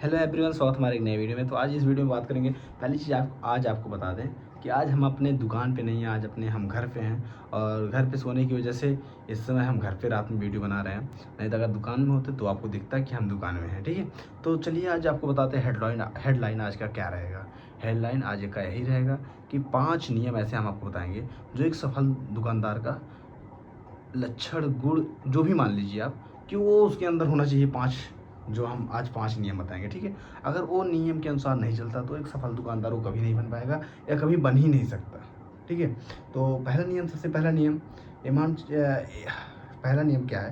Hello everyone, स्वागत हमारे एक नए वीडियो में। तो आज इस वीडियो में बात करेंगे। पहली चीज़ आज आपको बता दें कि आज हम अपने दुकान पे नहीं हैं, आज हम घर पे हैं। और घर पे सोने की वजह से इस समय हम घर पे रात में वीडियो बना रहे हैं। नहीं तो अगर दुकान में होते तो आपको दिखता है कि हम दुकान में हैं। ठीक है, तो चलिए आज आपको बताते हैं हेडलाइन आज का क्या रहेगा। हेडलाइन आज का यही रहेगा कि 5 नियम ऐसे हम आपको बताएंगे जो एक सफल दुकानदार का लक्षण, गुण, जो भी मान लीजिए आप, कि वो उसके अंदर होना चाहिए। 5 जो हम आज 5 नियम बताएंगे। ठीक है, अगर वो नियम के अनुसार नहीं चलता तो एक सफल दुकानदार वो कभी नहीं बन पाएगा या कभी बन ही नहीं सकता। ठीक है, तो सबसे पहला नियम ईमान पहला नियम क्या है?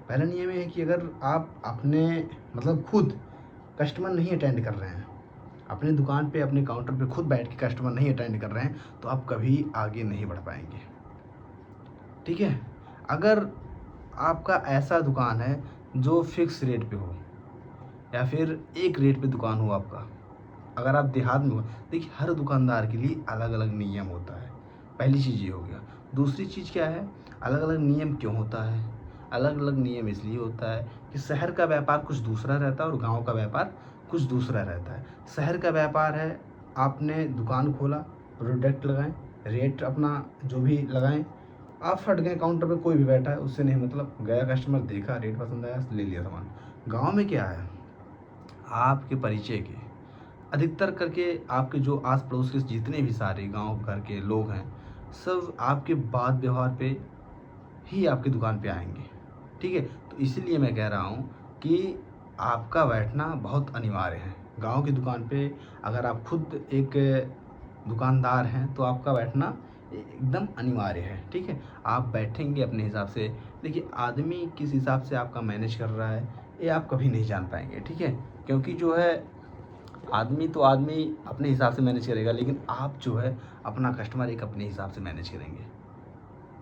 पहला नियम ये है कि अगर आप अपने खुद कस्टमर नहीं अटेंड कर रहे हैं, अपनी दुकान पे अपने काउंटर पे खुद बैठ के कस्टमर नहीं अटेंड कर रहे हैं, तो आप कभी आगे नहीं बढ़ पाएंगे। ठीक है, अगर आपका ऐसा दुकान है जो फिक्स रेट पे हो या फिर एक रेट पे दुकान हो आपका, अगर आप देहात में हो, देखिए हर दुकानदार के लिए अलग अलग नियम होता है। पहली चीज़ ये हो गया। दूसरी चीज़ क्या है, अलग अलग नियम क्यों होता है? अलग अलग नियम इसलिए होता है कि शहर का व्यापार कुछ दूसरा रहता है और गांव का व्यापार कुछ दूसरा रहता है। शहर का व्यापार है, आपने दुकान खोला, प्रोडक्ट लगाएं, रेट अपना जो भी लगाएं, आप फट गए, काउंटर पे कोई भी बैठा है उससे नहीं मतलब, गया कस्टमर, देखा, रेट पसंद आया, ले लिया सामान। गांव में क्या है, आपके परिचय के अधिकतर करके आपके जो आस पड़ोस के जितने भी सारे गांव घर के लोग हैं, सब आपके बात व्यवहार पे ही आपकी दुकान पे आएंगे। ठीक है, तो इसीलिए मैं कह रहा हूँ कि आपका बैठना बहुत अनिवार्य है। गांव की दुकान पे अगर आप खुद एक दुकानदार हैं तो आपका बैठना एकदम अनिवार्य है। ठीक है, आप बैठेंगे अपने हिसाब से। देखिए आदमी किस हिसाब से आपका मैनेज कर रहा है ये आप कभी नहीं जान पाएंगे। ठीक है, क्योंकि जो है आदमी तो आदमी अपने हिसाब से मैनेज करेगा, लेकिन आप जो है अपना कस्टमर एक अपने हिसाब से मैनेज करेंगे।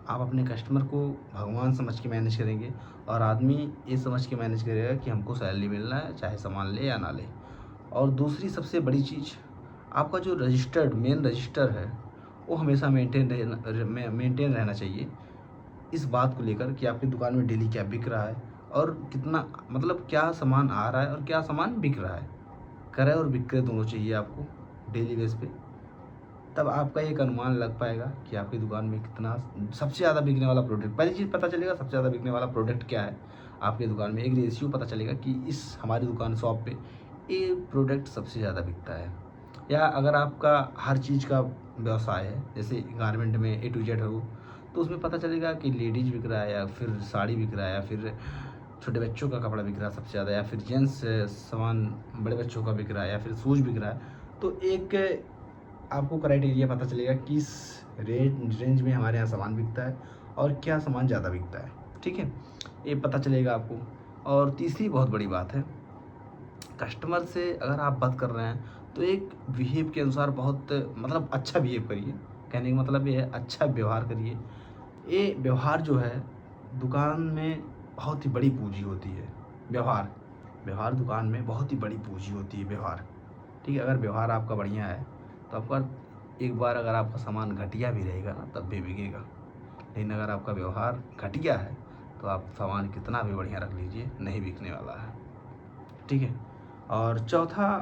आप अपने कस्टमर को भगवान समझ के मैनेज करेंगे और आदमी ये समझ के मैनेज करेगा कि हमको सैलरी मिलना है, चाहे सामान ले या ना ले। और दूसरी सबसे बड़ी चीज़, आपका जो मेन रजिस्टर है वो हमेशा मेंटेन रहना चाहिए। इस बात को लेकर कि आपकी दुकान में डेली क्या बिक रहा है और कितना, क्या सामान आ रहा है और क्या सामान बिक रहा है। क्रय और विक्रय दोनों चाहिए आपको डेली बेस पे। तब आपका एक अनुमान लग पाएगा कि आपकी दुकान में कितना सबसे ज़्यादा बिकने वाला प्रोडक्ट, पहली चीज़ पता चलेगा सबसे ज़्यादा बिकने वाला प्रोडक्ट क्या है आपकी दुकान में। एक रेशियो पता चलेगा कि इस हमारी दुकान शॉप पे ये प्रोडक्ट सबसे ज़्यादा बिकता है। या अगर आपका हर चीज़ का व्यवसाय है, जैसे गारमेंट में A to Z हो, तो उसमें पता चलेगा कि लेडीज़ बिक रहा है या फिर साड़ी बिक रहा है या फिर छोटे बच्चों का कपड़ा बिक रहा है सबसे ज़्यादा, या फिर जेंट्स सामान बड़े बच्चों का बिक रहा है, या फिर शूज़ बिक रहा है। तो एक आपको क्राइटेरिया पता चलेगा किस रेंज में हमारे यहाँ सामान बिकता है और क्या सामान ज़्यादा बिकता है। ठीक है, ये पता चलेगा आपको। और तीसरी बहुत बड़ी बात है, कस्टमर से अगर आप बात कर रहे हैं तो एक बिहेव के अनुसार बहुत अच्छा बिहेव करिए। कहने का मतलब ये है, अच्छा व्यवहार करिए। ये व्यवहार जो है दुकान में बहुत ही बड़ी पूंजी होती है। व्यवहार व्यवहार दुकान में बहुत ही बड़ी पूंजी होती है, व्यवहार। ठीक है, अगर व्यवहार आपका बढ़िया है तो आपका एक बार अगर आपका सामान घटिया भी रहेगा ना तब भी बिकेगा। लेकिन अगर आपका व्यवहार घटिया है तो आप सामान कितना भी बढ़िया रख लीजिए, नहीं बिकने वाला है। ठीक है, और चौथा,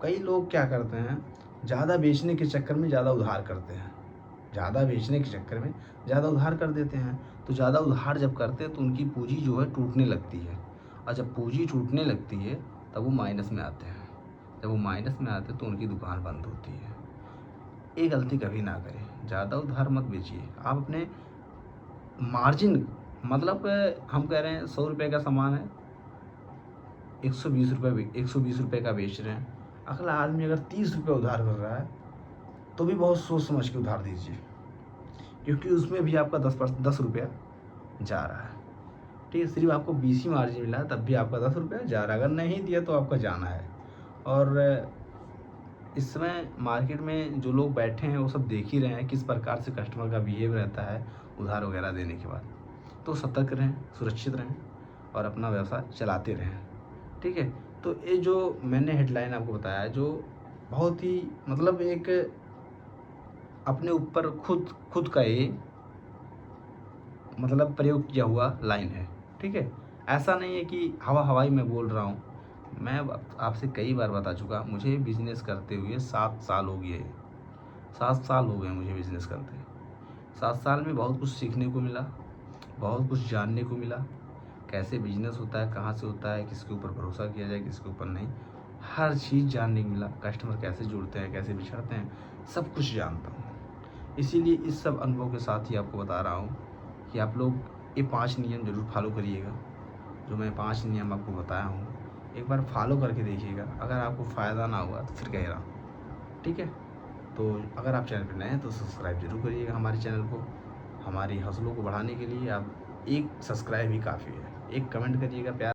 कई लोग क्या करते हैं, ज़्यादा बेचने के चक्कर में ज़्यादा उधार करते हैं। ज़्यादा बेचने के चक्कर में ज़्यादा उधार कर देते हैं। तो ज़्यादा उधार जब करते हैं तो उनकी पूंजी जो है टूटने लगती है, और जब पूंजी टूटने लगती है तब वो माइनस में आते हैं। जब वो माइनस में आते हैं तो उनकी दुकान बंद होती है। ये गलती कभी ना करें, ज़्यादा उधार मत बेचिए। आप अपने मार्जिन, हम कह रहे हैं 100 रुपये का सामान है, 120 रुपये का बेच रहे हैं। अगला आदमी अगर 30 रुपये उधार कर रहा है तो भी बहुत सोच समझ के उधार दीजिए, क्योंकि उसमें भी आपका 10 रुपया जा रहा है। ठीक है, सिर्फ आपको 20 ही मार्जिन मिला है तब भी आपका 10 रुपया जा रहा है। अगर नहीं दिया तो आपका जाना है। और इस समय मार्केट में जो लोग बैठे हैं वो सब देख ही रहे हैं किस प्रकार से कस्टमर का बिहेव रहता है उधार वगैरह देने के बाद। तो सतर्क रहें, सुरक्षित रहें और अपना व्यवसाय चलाते रहें। ठीक है, तो ये जो मैंने हेडलाइन आपको बताया है, जो बहुत ही एक अपने ऊपर खुद का ये प्रयोग किया हुआ लाइन है। ठीक है, ऐसा नहीं है कि हवाई में बोल रहा हूँ। मैं आपसे कई बार बता चुका, मुझे बिज़नेस करते हुए 7 साल हो गए। 7 साल हो गए मुझे बिज़नेस करते। 7 साल में बहुत कुछ सीखने को मिला, बहुत कुछ जानने को मिला। कैसे बिज़नेस होता है, कहाँ से होता है, किसके ऊपर भरोसा किया जाए, किसके ऊपर नहीं। हर चीज़ जानने को मिला। कस्टमर कैसे जुड़ते हैं, कैसे बिछड़ते हैं, सब कुछ जानता हूँ। इसीलिए इस सब अनुभव के साथ ही आपको बता रहा हूँ कि आप लोग ये 5 नियम ज़रूर फॉलो करिएगा। जो मैं 5 नियम आपको बताया हूँ, एक बार फॉलो करके देखिएगा। अगर आपको फ़ायदा ना हुआ तो फिर कह रहा हूँ, ठीक है? तो अगर आप चैनल पर नए हैं तो सब्सक्राइब ज़रूर करिएगा हमारे चैनल को। हमारी हौसलों को बढ़ाने के लिए आप एक सब्सक्राइब ही काफ़ी है। एक कमेंट करिएगा प्यार